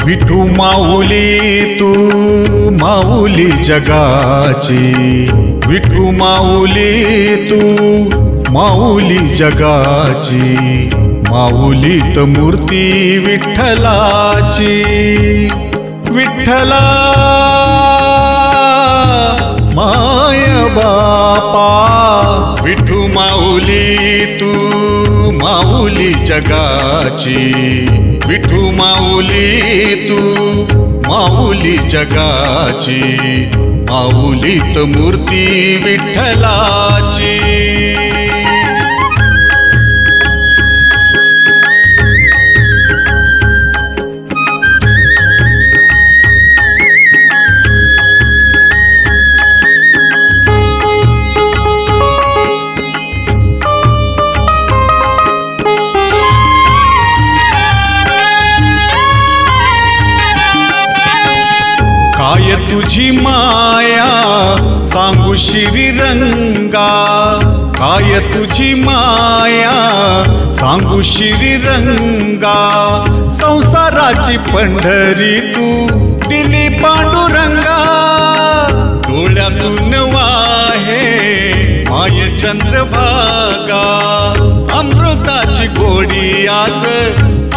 विठू माऊली तू माऊली जगाची, विठू माऊली तू माऊली जगाची, माऊलीत मूर्ती विठ्ठलाची। विठ्ठला माय बापा, विठू माऊली तू माऊली जगाची, विठू माऊली तू माऊली जगाची, माऊलीत मूर्ती विठ्ठलाची। काय तुझी माया सांगू श्रीरंगा, काय तुझी माया सांगू श्रीरंगा, संसाराची पंढरी तू दिली पांडुरंगा। डोळ्यातून वाहे माय चंद्रभागा, अमृताची गोडी आज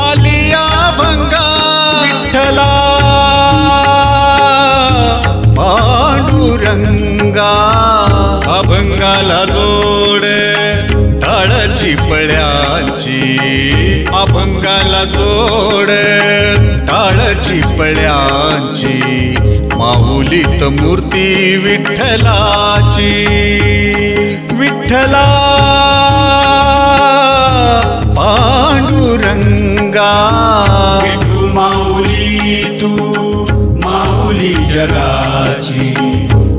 आलिया भंगा। विठ्ठला पांडुरंगा, अभंगाला जोड टाळची पळ्यांची, अभंगाला जोड टाळची पळ्यांची, माऊलीत मूर्ती विठ्ठलाची। विठ्ठला पांडुरंगा, विठू माऊली तू माऊली जगाची,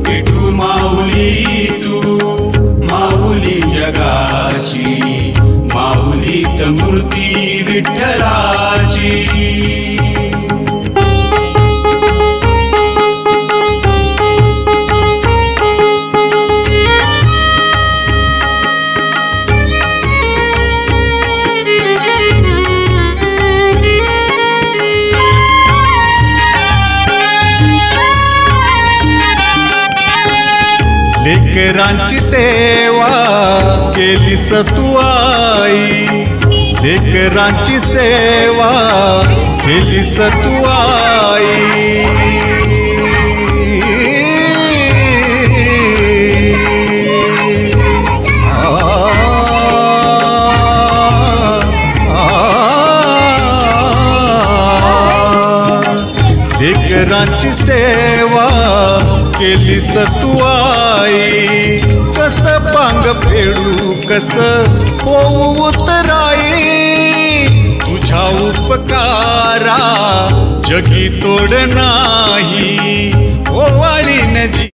विठू माऊली तू माऊली जगाची, माऊलीत मूर्ती विठ्ठलाची। लेकरांची सेवा केलीस तू आई, लेकरांची सेवा केलीस तू आई। लेकरांची सेवा केलीस तू आई, कस पांग फेडू कस होऊ उतराई, तुझ्या उपकारा जगी तोड नाही ओवाळीन जी।